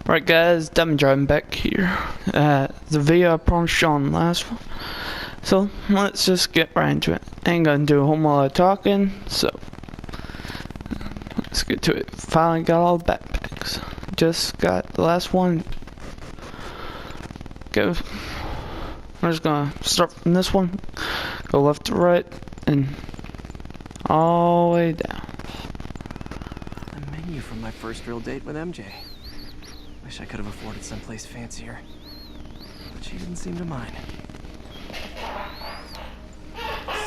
Right guys, Dummy Driving back here. The video I promised you on the last one. So let's just get right into it. I ain't gonna do a whole lot of talking, so let's get to it. Finally got all the backpacks. Just got the last one. Go. We're just gonna start from this one. Go left to right and all the way down. The menu from my first real date with MJ. Wish I could have afforded someplace fancier, but she didn't seem to mind.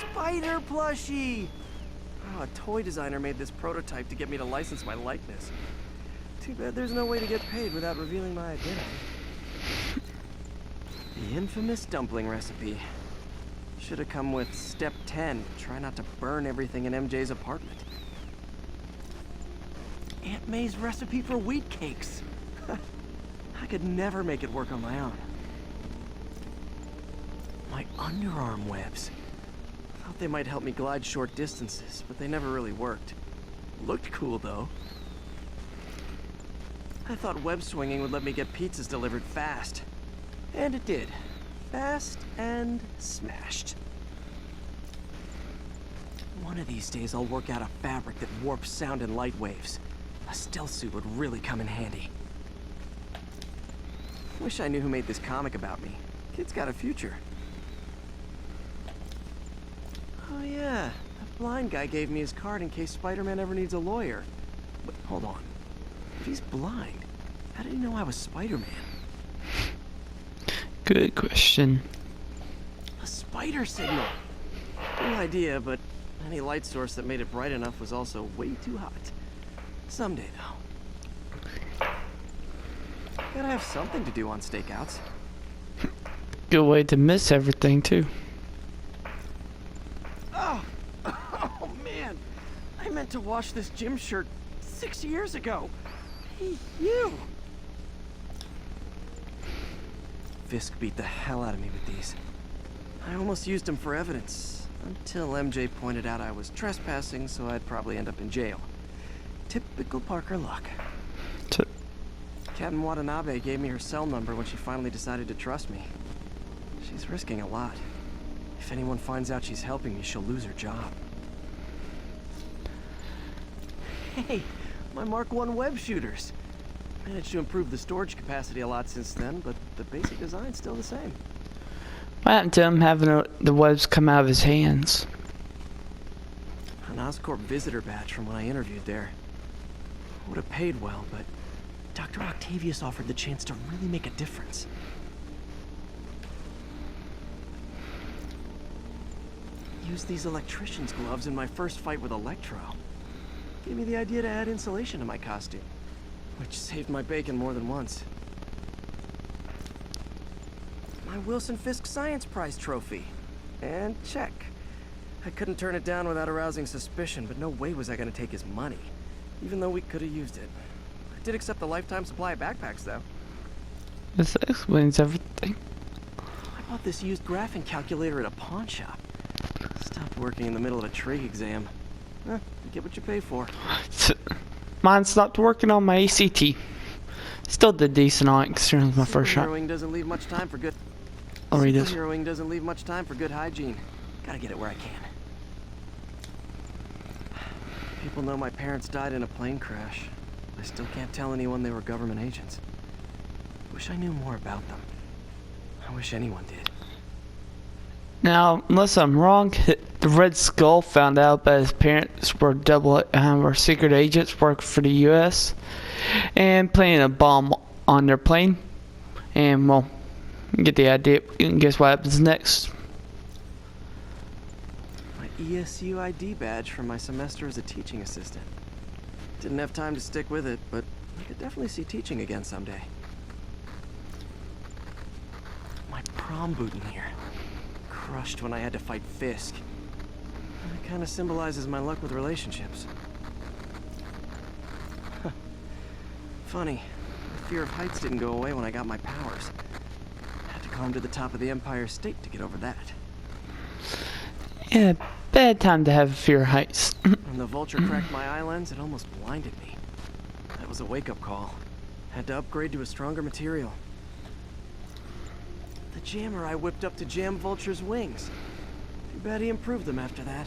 Spider plushie! Oh, a toy designer made this prototype to get me to license my likeness. Too bad there's no way to get paid without revealing my identity. The infamous dumpling recipe. Should have come with step 10. Try not to burn everything in MJ's apartment. Aunt May's recipe for wheat cakes. I could never make it work on my own. My underarm webs. Thought they might help me glide short distances, but they never really worked. Looked cool, though. I thought web swinging would let me get pizzas delivered fast. And it did. Fast and smashed. One of these days I'll work out a fabric that warps sound and light waves. A stealth suit would really come in handy. Wish I knew who made this comic about me. Kid's got a future. Oh yeah, that blind guy gave me his card in case Spider-Man ever needs a lawyer. But hold on. If he's blind, how did he know I was Spider-Man? Good question. A spider signal. Good idea, but any light source that made it bright enough was also way too hot. Someday, though. Gotta have something to do on stakeouts. Good way to miss everything too. Oh man! I meant to wash this gym shirt 6 years ago. Hey, you! Fisk beat the hell out of me with these. I almost used them for evidence, until MJ pointed out I was trespassing, so I'd probably end up in jail. Typical Parker luck. Captain Watanabe gave me her cell number when she finally decided to trust me. She's risking a lot. If anyone finds out she's helping me, she'll lose her job. Hey, my Mark I web shooters. Managed to improve the storage capacity a lot since then, but the basic design's still the same. What happened to him having the webs come out of his hands? An Oscorp visitor badge from when I interviewed there. Would have paid well, but Dr. Octavius offered the chance to really make a difference. Used these electrician's gloves in my first fight with Electro. Gave me the idea to add insulation to my costume, which saved my bacon more than once. My Wilson Fisk Science Prize trophy. And check. I couldn't turn it down without arousing suspicion, but no way was I gonna take his money, even though we could have used it. I did accept the lifetime supply of backpacks, though. This explains everything. I bought this used graphing calculator at a pawn shop. Stopped working in the middle of a trig exam. You get what you pay for. Mine stopped working on my ACT. Still did decent on it considering it was my first shot. Superheroing doesn't leave much time for good. I'll read this. Superheroing doesn't leave much time for good hygiene. Gotta get it where I can. People know my parents died in a plane crash. I still can't tell anyone they were government agents. Wish I knew more about them. I wish anyone did. Now, unless I'm wrong, the Red Skull found out that his parents were secret agents working for the U.S. and planting a bomb on their plane. And, well, you get the idea. You can guess what happens next. My ESU ID badge from my semester as a teaching assistant. Didn't have time to stick with it, but I could definitely see teaching again someday. My prom boutonniere. Crushed when I had to fight Fisk. It kind of symbolizes my luck with relationships. Funny, my fear of heights didn't go away when I got my powers. Had to climb to the top of the Empire State to get over that. Yeah, bad time to have fear of heights. When the vulture cracked my eye lens, it almost blinded me. That was a wake-up call. Had to upgrade to a stronger material. The jammer I whipped up to jam Vulture's wings. Too bad he improved them after that.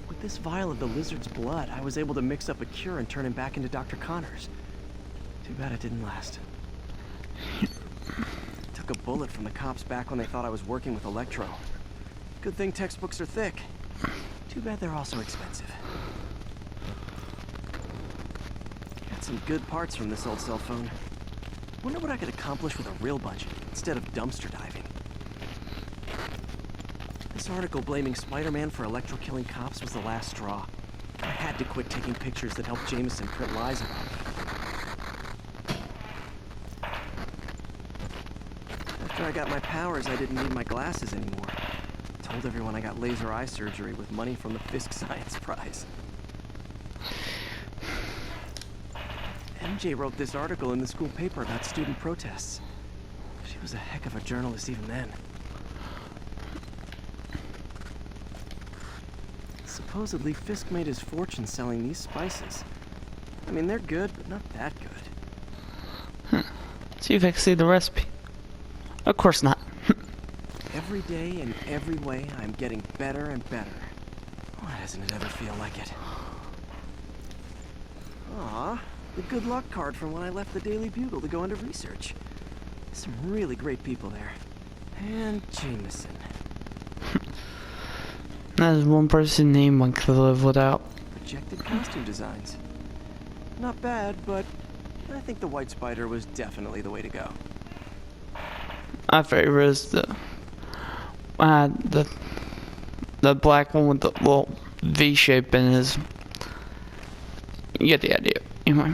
With this vial of the lizard's blood, I was able to mix up a cure and turn him back into Dr. Connors. Too bad it didn't last. Took a bullet from the cops back when they thought I was working with Electro. Good thing textbooks are thick. Too bad they're also expensive. Got some good parts from this old cell phone. Wonder what I could accomplish with a real budget instead of dumpster diving. This article blaming Spider-Man for Electro-killing cops was the last straw. I had to quit taking pictures that helped Jameson print lies about me. After I got my powers, I didn't need my glasses anymore. Told everyone I got laser eye surgery with money from the Fisk Science Prize. MJ wrote this article in the school paper about student protests. She was a heck of a journalist even then. Supposedly, Fisk made his fortune selling these spices. I mean, they're good, but not that good. See if I can see the recipe. Of course not. Every day, in every way, I'm getting better and better. Why doesn't it ever feel like it? Aw, the good luck card from when I left the Daily Bugle to go into research. Some really great people there. And Jameson. That is one person name one could live without. Projected costume designs. Not bad, but I think the White Spider was definitely the way to go. My favorite is the black one with the little V shape in his. You get the idea. Anyway.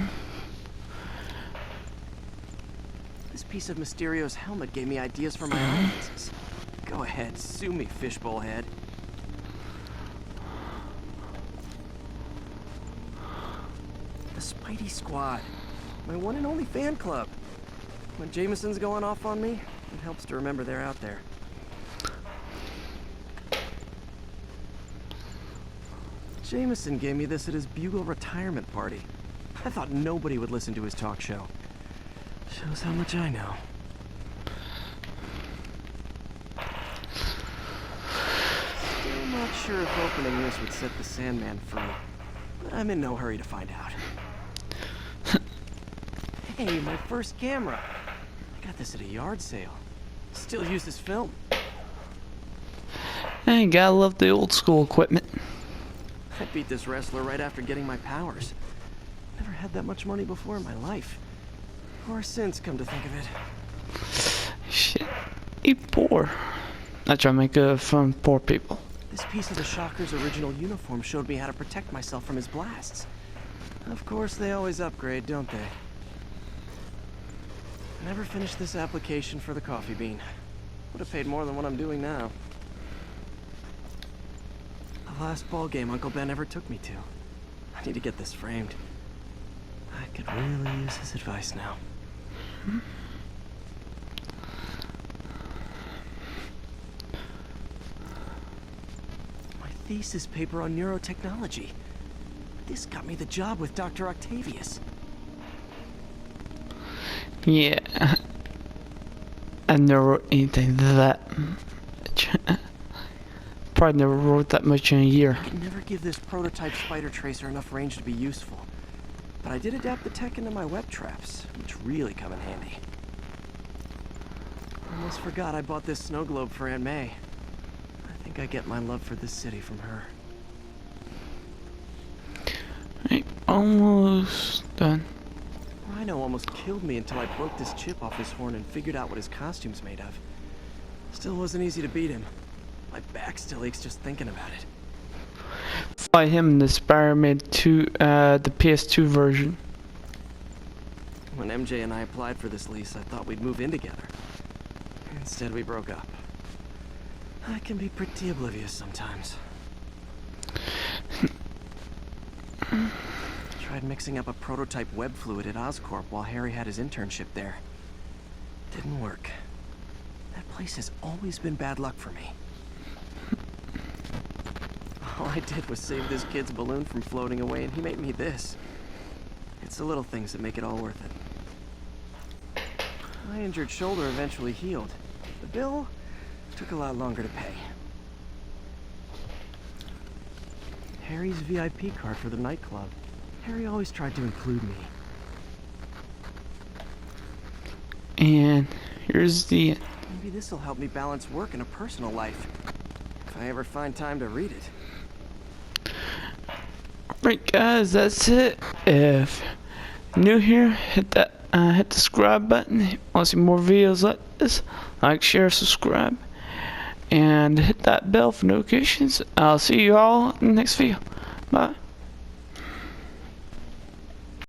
This piece of Mysterio's helmet gave me ideas for my audiences. Go ahead, sue me, fishbowl head. The Spidey Squad. My one and only fan club. When Jameson's going off on me, it helps to remember they're out there. Jameson gave me this at his Bugle retirement party. I thought nobody would listen to his talk show. Shows how much I know. Still not sure if opening this would set the Sandman free. But I'm in no hurry to find out. Hey, my first camera. I got this at a yard sale. Still use this film. Hey, gotta love the old school equipment. I beat this wrestler right after getting my powers. Never had that much money before in my life. Or since, come to think of it. Shit. You poor. I try to make good from poor people. This piece of the Shocker's original uniform showed me how to protect myself from his blasts. Of course, they always upgrade, don't they? Never finished this application for the coffee bean. Would have paid more than what I'm doing now. The last ball game Uncle Ben ever took me to. I need to get this framed. I could really use his advice now. My thesis paper on neurotechnology. This got me the job with Dr. Octavius. Yeah. I never wrote anything that probably never wrote that much in a year. I could never give this prototype spider tracer enough range to be useful. But I did adapt the tech into my web traps, which really come in handy. Almost forgot I bought this snow globe for Aunt May. I think I get my love for this city from her. Right, almost done. Rhino almost killed me until I broke this chip off his horn and figured out what his costume's made of. Still wasn't easy to beat him. My back still aches just thinking about it. Fight him in the Spider-Man 2, the PS2 version. When MJ and I applied for this lease, I thought we'd move in together. Instead, we broke up. I can be pretty oblivious sometimes. Tried mixing up a prototype web fluid at Oscorp while Harry had his internship there. Didn't work. That place has always been bad luck for me. All I did was save this kid's balloon from floating away, and he made me this. It's It's the little things that make it all worth it. My injured shoulder eventually healed. The bill took a lot longer to pay. Harry's VIP card for the nightclub. Harry always tried to include me. And here's the... Maybe this'll help me balance work and a personal life. If I ever find time to read it. Alright guys, that's it. If you're new here, hit the subscribe button. If you want to see more videos like this, like, share, subscribe, and hit that bell for notifications. I'll see you all in the next video. Bye.